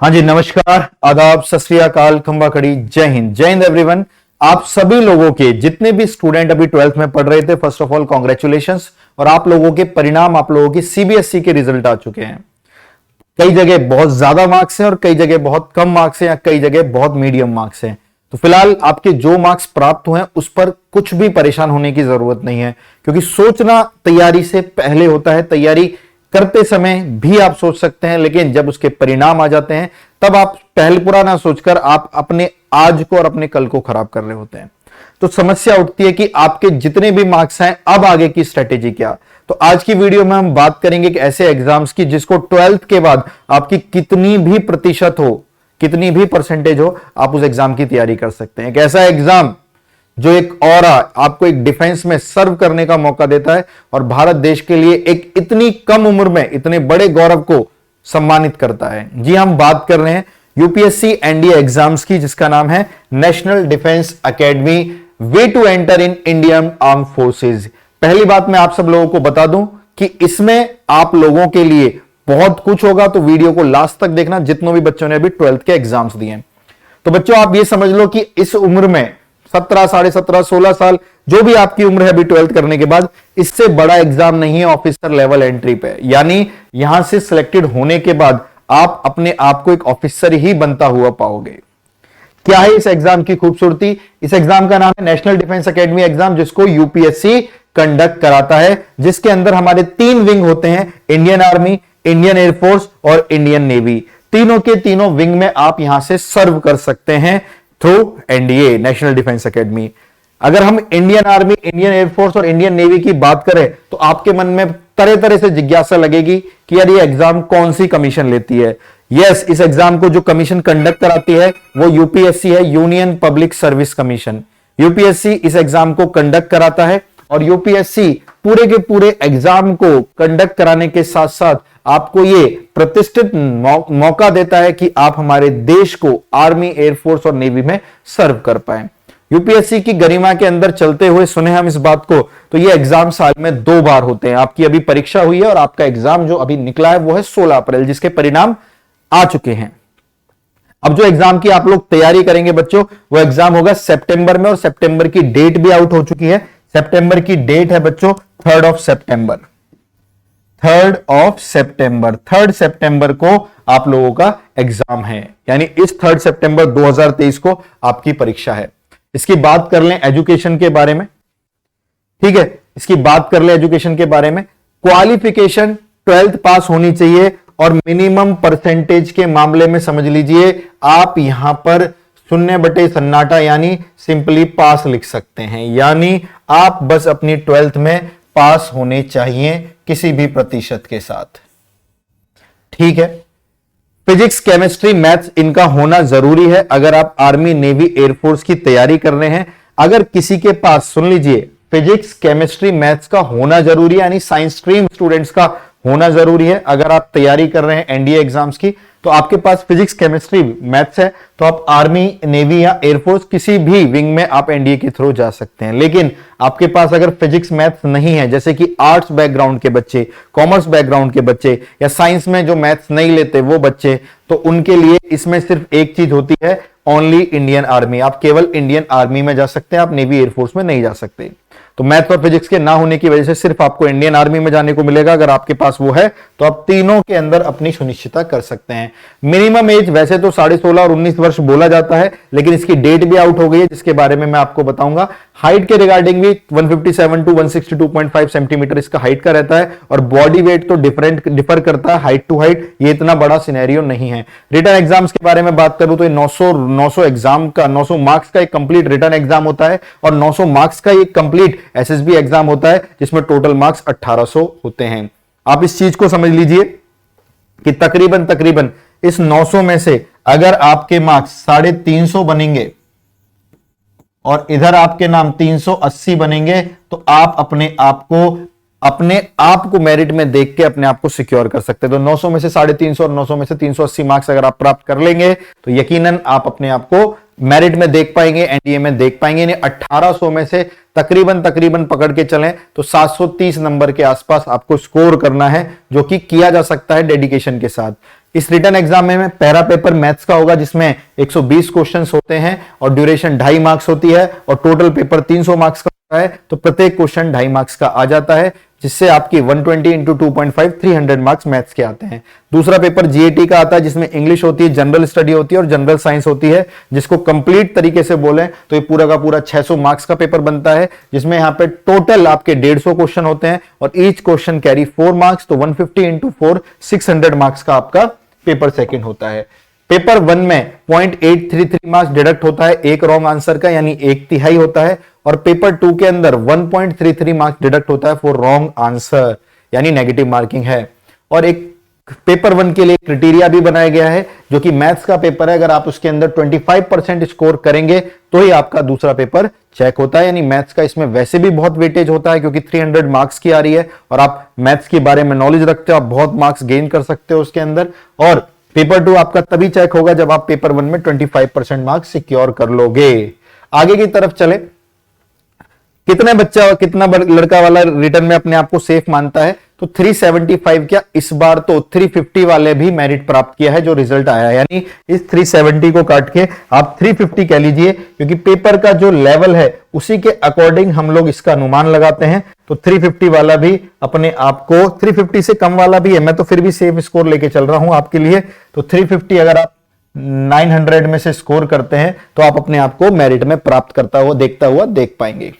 हाँ जी, नमस्कार, आदाब, सत श्री अकाल, खंबा खड़ी, जय हिंद एवरीवन। आप सभी लोगों के जितने भी स्टूडेंट अभी 12th में पढ़ रहे थे, फर्स्ट ऑफ ऑल कॉन्ग्रेचुलेशंस। और आप लोगों के परिणाम, आप लोगों की सीबीएसई के रिजल्ट आ चुके हैं। कई जगह बहुत ज्यादा मार्क्स हैं और कई जगह बहुत कम मार्क्स हैं या कई जगह बहुत मीडियम मार्क्स हैं। तो फिलहाल आपके जो मार्क्स प्राप्त हुए हैं उस पर कुछ भी परेशान होने की जरूरत नहीं है, क्योंकि सोचना तैयारी से पहले होता है। तैयारी करते समय भी आप सोच सकते हैं, लेकिन जब उसके परिणाम आ जाते हैं तब आप पहले पूरा ना सोचकर आप अपने आज को और अपने कल को खराब कर रहे होते हैं। तो समस्या उठती है कि आपके जितने भी मार्क्स हैं, अब आगे की स्ट्रेटेजी क्या। तो आज की वीडियो में हम बात करेंगे कि ऐसे एग्जाम्स की जिसको 12th के बाद आपकी कितनी भी प्रतिशत हो, कितनी भी परसेंटेज हो, आप उस एग्जाम की तैयारी कर सकते हैं। एक ऐसा एग्जाम जो एक ऑरा आपको एक डिफेंस में सर्व करने का मौका देता है और भारत देश के लिए एक इतनी कम उम्र में इतने बड़े गौरव को सम्मानित करता है। जी, हम बात कर रहे हैं यूपीएससी एनडीए एग्जाम्स की, जिसका नाम है national defence academy way to enter in Indian arm forces. पहली बात मैं आप सब लोगों को बता दूं कि इसमें आप लोगों के लिए बहुत कुछ होगा, तो वीडियो को लास्ट तक देखना, जितनों भी बच्चों ने अभी 12th के एग्जाम्स दिए हैं। तो बच्चों, आप ये समझ लो कि इस उम्र में 17, 17.5, 16 साल जो भी आपकी उम्र है अभी 12th करने के बाद, इससे बड़ा एग्जाम नहीं है ऑफिसर लेवल एंट्री पे। यानी यहां से सिलेक्टेड होने के बाद आप अपने आप को एक ऑफिसर ही बनता हुआ पाओगे। क्या है इस एग्जाम की खूबसूरती? इस एग्जाम का नाम है नेशनल डिफेंस एकेडमी एग्जाम, जिसको यूपीएससी कंडक्ट कराता है, जिसके अंदर हमारे 3 विंग होते हैं, इंडियन आर्मी, इंडियन एयरफोर्स और इंडियन नेवी। तीनों के तीनों विंग में आप यहां से सर्व कर सकते हैं through NDA national defence academy. अगर हम इंडियन आर्मी, इंडियन एयरफोर्स और इंडियन नेवी की बात करें तो आपके मन में तरह तरह से जिज्ञासा लगेगी कि यार ये एग्जाम कौन सी कमीशन लेती है। यस, इस एग्जाम को जो कमीशन कंडक्ट कराती है वो यूपीएससी है, union public service commission. UPSC इस एग्जाम को कंडक्ट कराता है और यूपीएससी पूरे के पूरे एग्जाम को कंडक्ट कराने के साथ साथ आपको ये प्रतिष्ठित मौका देता है कि आप हमारे देश को आर्मी, एयरफोर्स और नेवी में सर्व कर पाए। यूपीएससी की गरिमा के अंदर चलते हुए सुने हम इस बात को, तो ये एग्जाम साल में 2 बार होते हैं। आपकी अभी परीक्षा हुई है और आपका एग्जाम जो अभी निकला है वो है 16 अप्रैल, जिसके परिणाम आ चुके हैं। अब जो एग्जाम की आप लोग तैयारी करेंगे बच्चों, वो एग्जाम होगा सितंबर में और सितंबर की डेट भी आउट हो चुकी है। सितंबर की डेट है बच्चों 3rd ऑफ सितंबर। 3rd सितंबर को आप लोगों का एग्जाम है, यानी इस 3rd सितंबर 2023 को आपकी परीक्षा है। इसकी बात कर लें एजुकेशन के बारे में, ठीक है, इसकी बात कर लें एजुकेशन के बारे में। क्वालिफिकेशन 12th पास होनी चाहिए और मिनिमम परसेंटेज के मामले में समझ लीजिए आप यहां पर 0/सन्नाटा यानी सिंपली पास लिख सकते हैं। यानी आप बस अपनी 12th में पास होने चाहिए किसी भी प्रतिशत के साथ, ठीक है। फिजिक्स, केमिस्ट्री, मैथ्स इनका होना जरूरी है अगर आप आर्मी, नेवी, एयरफोर्स की तैयारी कर रहे हैं। अगर किसी के पास, सुन लीजिए, फिजिक्स, केमिस्ट्री, मैथ्स का होना जरूरी है, यानी साइंस स्ट्रीम स्टूडेंट्स का होना जरूरी है। अगर आप तैयारी कर रहे हैं एनडीए एग्जाम्स की, तो आपके पास फिजिक्स, केमिस्ट्री, मैथ्स है, तो आप आर्मी, नेवी या एयरफोर्स किसी भी विंग में आप एनडीए के थ्रू जा सकते हैं। लेकिन आपके पास अगर फिजिक्स, मैथ्स नहीं है, जैसे कि आर्ट्स बैकग्राउंड के बच्चे, कॉमर्स बैकग्राउंड के बच्चे या साइंस में जो मैथ्स नहीं लेते वो बच्चे, तो उनके लिए इसमें सिर्फ एक चीज होती है, ओनली इंडियन आर्मी। आप केवल इंडियन आर्मी में जा सकते हैं, आप नेवी, एयरफोर्स में नहीं जा सकते। तो मैथ और फिजिक्स के ना होने की वजह से सिर्फ आपको इंडियन आर्मी में जाने को मिलेगा। अगर आपके पास वो है तो आप तीनों के अंदर अपनी सुनिश्चितता कर सकते हैं। मिनिमम एज वैसे तो 16.5 और 19 वर्ष बोला जाता है, लेकिन इसकी डेट भी आउट हो गई है, जिसके बारे में मैं आपको बताऊंगा। हाइट के रिगार्डिंग भी 157 to 162.5 सेंटीमीटर इसका हाइट का रहता है और बॉडी वेट तो डिफर करता है हाइट टू हाइट, ये इतना बड़ा सिनेरियो नहीं है। रिटर्न एग्जाम्स के बारे में बात करूं तो 900 एग्जाम का, 900 मार्क्स का एक कंप्लीट रिटर्न एग्जाम होता है और 900 मार्क्स का एक कंप्लीट एसएसबी एग्जाम होता है, जिसमें टोटल मार्क्स 1800 होते हैं। आप इस चीज को समझ लीजिए कि तकरीबन इस 900 में से अगर आपके मार्क्स 350 बनेंगे और इधर आपके नाम 380 बनेंगे, तो आप अपने आप को मेरिट में देख के अपने आप को सिक्योर कर सकते हैं। तो 900 में से 350 और 900 में से 380 मार्क्स अगर आप प्राप्त कर लेंगे तो यकीनन आप अपने आप को मेरिट में देख पाएंगे, एनडीए में देख पाएंगे। यानी 1800 में से तकरीबन पकड़ के चलें तो 730 नंबर के आसपास आपको स्कोर करना है, जो कि किया जा सकता है डेडिकेशन के साथ। इस रिटन एग्जाम में पहला पेपर मैथ्स का होगा जिसमें 120 क्वेश्चंस होते हैं और ड्यूरेशन 2.5 मार्क्स होती है और टोटल पेपर 300 मार्क्स का होता है, तो प्रत्येक क्वेश्चन 2.5 मार्क्स का आ जाता है, जिससे आपकी 120 इंटू 2.5 300 मार्क्स मैथ्स के आते हैं। दूसरा पेपर जीएटी का आता है जिसमें इंग्लिश होती है, जनरल स्टडी होती है और जनरल साइंस होती है, जिसको कंप्लीट तरीके से बोले तो ये पूरा का पूरा 600 मार्क्स का पेपर बनता है, जिसमें यहाँ पे टोटल आपके 150 क्वेश्चन होते हैं और ईच क्वेश्चन कैरी 4 मार्क्स, तो 150 इंटू 4 600 मार्क्स का आपका पेपर सेकेंड होता है। पेपर 1 में 0.833 मार्क्स डिडक्ट होता है एक रॉन्ग आंसर का, यानी 1/3 होता है, और पेपर 2 के अंदर 1.33 मार्क्स डिडक्ट होता है फॉर रॉन्ग आंसर, यानी नेगेटिव मार्किंग है। और एक पेपर 1 के लिए क्राइटेरिया भी बनाया गया है, जो कि मैथ्स का पेपर है, अगर आप उसके अंदर 25% स्कोर करेंगे तो ही आपका दूसरा पेपर चेक होता है, यानी मैथ्स का इसमें वैसे भी बहुत वेटेज होता है क्योंकि 300 मार्क्स की आ रही है और आप मैथ्स के बारे में नॉलेज रखते हो, आप बहुत मार्क्स गेन कर सकते हो उसके अंदर। और पेपर 2 आपका तभी चेक होगा जब आप पेपर 1 में 25% मार्क्स सिक्योर कर लोगे। आगे की तरफ चले, कितने बच्चा कितना लड़का वाला रिटर्न में अपने आप को सेफ मानता है, तो 375 क्या इस बार तो 350 वाले भी मेरिट प्राप्त किया है जो रिजल्ट आया है, यानी इस 370 को काट के आप 350 कह लीजिए, क्योंकि पेपर का जो लेवल है उसी के अकॉर्डिंग हम लोग इसका अनुमान लगाते हैं। तो 350 वाला भी अपने आप को, 350 से कम वाला भी है, मैं तो फिर भी सेफ स्कोर लेके चल रहा हूं आपके लिए, तो 350 अगर आप 900 में से स्कोर करते हैं तो आप अपने आप को मेरिट में प्राप्त करता हुआ देखता हुआ देख पाएंगे।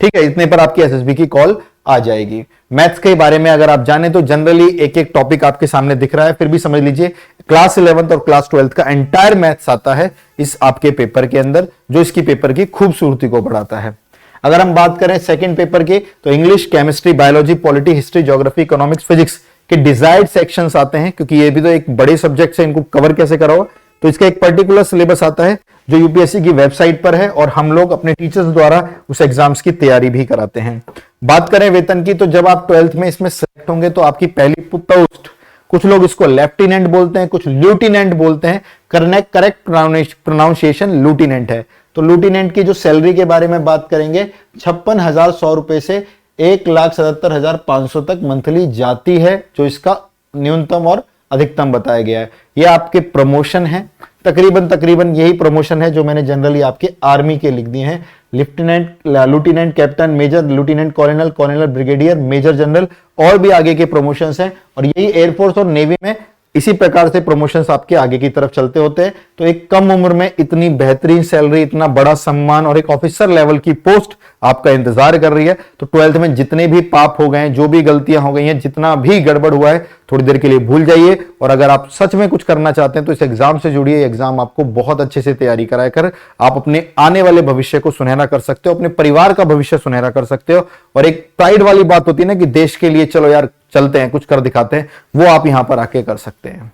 ठीक है, इतने पर आपकी एसएसबी की कॉल आ जाएगी। मैथ्स के बारे में अगर आप जाने तो जनरली एक एक टॉपिक आपके सामने दिख रहा है, फिर भी समझ लीजिए क्लास 11th और क्लास 12th का एंटायर मैथ्स आता है इस आपके पेपर के अंदर, जो इसकी पेपर की खूबसूरती को बढ़ाता है। अगर हम बात करें सेकंड पेपर की, तो English, chemistry, biology, polity, history, geography, economics, physics के डिजायर्ड सेक्शंस आते हैं, क्योंकि ये भी तो एक बड़े सब्जेक्ट है, इनको कवर कैसे कराओ, तो इसका एक पर्टिकुलर सिलेबस आता है जो यूपीएससी की वेबसाइट पर है और हम लोग अपने टीचर्स द्वारा उस एग्जाम्स की तैयारी भी कराते हैं। बात करें वेतन की, तो जब आप 12th में इसमें सेलेक्ट होंगे तो आपकी पहली पोस्ट, कुछ लोग इसको लेफ्टिनेंट बोलते हैं, कुछ ल्यूटिनेंट बोलते हैं, करेक्ट प्रोनाउंसिएशन लूटिनेंट है। तो लूटिनेंट की जो सैलरी के बारे में बात करेंगे, 56,100 रुपए से 1,77,500 तक मंथली जाती है, जो इसका न्यूनतम और अधिकतम बताया गया है। यह आपके प्रमोशन है, तकरीबन यही प्रमोशन है जो मैंने जनरली आपके आर्मी के लिख दिए हैं, lieutenant, lieutenant, captain, major, lieutenant, colonel, colonel, brigadier, major general, और भी आगे के प्रमोशंस हैं। और यही एयरफोर्स और नेवी में इसी प्रकार से प्रमोशंस आपके आगे की तरफ चलते होते हैं। तो एक कम उम्र में इतनी बेहतरीन सैलरी, इतना बड़ा सम्मान और एक ऑफिसर लेवल की पोस्ट आपका इंतजार कर रही है। तो 12th में जितने भी पाप हो गए, जो भी गलतियां हो गई हैं, जितना भी गड़बड़ हुआ है, थोड़ी देर के लिए भूल जाइए, और अगर आप सच में कुछ करना चाहते हैं तो इस एग्जाम से जुड़िए। एग्जाम आपको बहुत अच्छे से तैयारी कराकर आप अपने आने वाले भविष्य को सुनहरा कर सकते हो, अपने परिवार का भविष्य सुनहरा कर सकते हो। और एक प्राइड वाली बात होती है ना कि देश के लिए चलो यार चलते हैं, कुछ कर दिखाते हैं, वो आप यहां पर आके कर सकते हैं।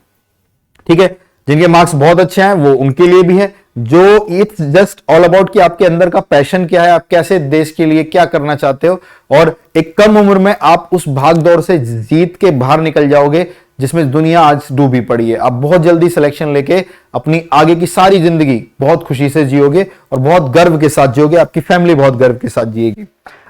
ठीक है, जिनके मार्क्स बहुत अच्छे हैं वो उनके लिए भी है, जो इट्स जस्ट ऑल अबाउट कि आपके अंदर का पैशन क्या है, आप कैसे देश के लिए क्या करना चाहते हो, और एक कम उम्र में आप उस भाग दौड़ से जीत के बाहर निकल जाओगे जिसमें दुनिया आज डूबी पड़ी है। आप बहुत जल्दी सिलेक्शन लेके अपनी आगे की सारी जिंदगी बहुत खुशी से जियोगे और बहुत गर्व के साथ जियोगे, आपकी फैमिली बहुत गर्व के साथ जिएगी।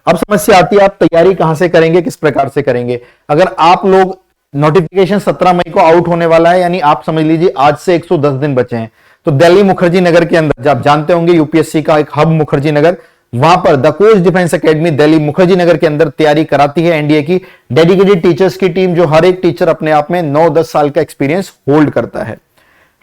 अब समस्या आती है, आप तैयारी कहां से करेंगे, किस प्रकार से करेंगे। अगर आप लोग, नोटिफिकेशन 17 मई को आउट होने वाला है, यानी आप समझ लीजिए आज से 110 दिन बचे हैं, तो दिल्ली मुखर्जी नगर के अंदर, जब आप जानते होंगे यूपीएससी का एक हब मुखर्जी नगर, वहां पर the Coach Defence Academy Delhi Mukherjee Nagar के अंदर तैयारी कराती है एनडीए की डेडिकेटेड टीचर्स की टीम, जो हर एक टीचर अपने आप में 9-10 साल का एक्सपीरियंस होल्ड करता है।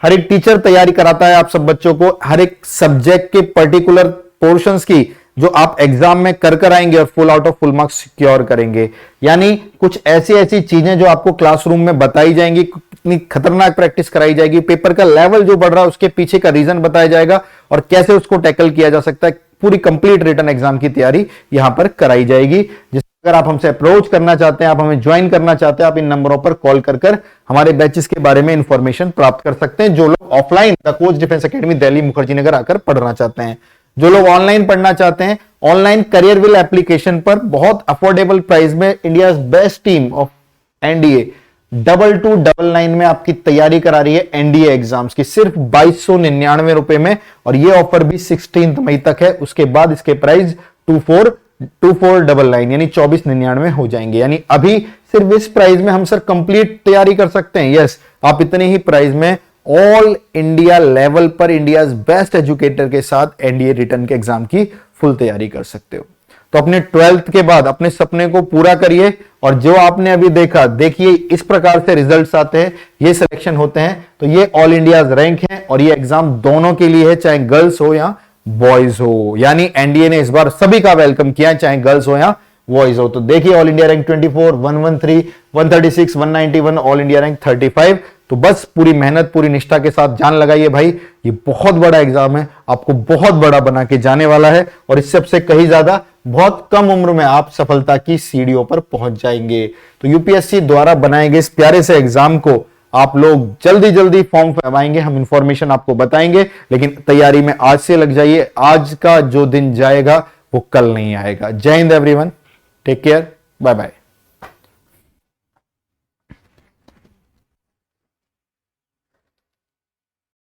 हर एक टीचर तैयारी कराता है आप सब बच्चों को, हर एक सब्जेक्ट के पर्टिकुलर पोर्शंस की, जो आप एग्जाम में कर आएंगे और full out of full marks secure करेंगे। यानी कुछ ऐसी चीजें जो आपको क्लासरूम में बताई जाएंगी, कितनी खतरनाक प्रैक्टिस कराई जाएगी, पेपर का लेवल जो बढ़ रहा है उसके पीछे का रीजन बताया जाएगा और कैसे उसको टैकल किया जा सकता है। पूरी कंप्लीट रिटन एग्जाम की तैयारी यहां पर कराई जाएगी। अगर आप हमसे अप्रोच करना चाहते हैं, आप हमें ज्वाइन करना चाहते हैं, आप इन नंबरों पर कॉल कर हमारे बैचेस के बारे में इंफॉर्मेशन प्राप्त कर सकते हैं। जो लोग offline the Coach Defence Academy Delhi Mukherjee Nagar आकर पढ़ना चाहते हैं, जो लोग ऑनलाइन पढ़ना चाहते हैं, ऑनलाइन करियरविल एप्लीकेशन पर बहुत अफोर्डेबल प्राइस में India best team of NDA 2299 में आपकी तैयारी करा रही है एनडीए एग्जाम्स की, सिर्फ 2299 रुपए में। और ये ऑफर भी 16 मई तक है, उसके बाद इसके प्राइस 2499 यानी 2499 हो जाएंगे। यानी अभी सिर्फ इस प्राइस में हम सर कंप्लीट तैयारी कर सकते हैं। यस, आप इतने ही प्राइस में ऑल इंडिया लेवल पर इंडिया बेस्ट एजुकेटर के साथ एनडीए रिटर्न के एग्जाम की फुल तैयारी कर सकते हो। तो अपने 12th के बाद अपने सपने को पूरा करिए, और जो आपने अभी देखा, देखिए इस प्रकार से रिजल्ट्स आते हैं, ये सिलेक्शन होते हैं। तो ये ऑल इंडिया रैंक है, और ये एग्जाम दोनों के लिए है, चाहे गर्ल्स हो या बॉयज हो। यानी एनडीए ने इस बार सभी का वेलकम किया, चाहे गर्ल्स हो या बॉयज हो। तो देखिए all India rank 24, 113, 136, 191, all India rank 35। तो बस पूरी मेहनत, पूरी निष्ठा के साथ जान लगाइए भाई, ये बहुत बड़ा एग्जाम है, आपको बहुत बड़ा बना के जाने वाला है, और इससे सबसे कहीं ज्यादा बहुत कम उम्र में आप सफलता की सीढ़ियों पर पहुंच जाएंगे। तो यूपीएससी द्वारा बनाए गए इस प्यारे से एग्जाम को आप लोग जल्दी जल्दी फॉर्म फैलाएंगे, हम इंफॉर्मेशन आपको बताएंगे, लेकिन तैयारी में आज से लग जाइए। आज का जो दिन जाएगा वो कल नहीं आएगा। Jai Hind everyone, take care, bye bye.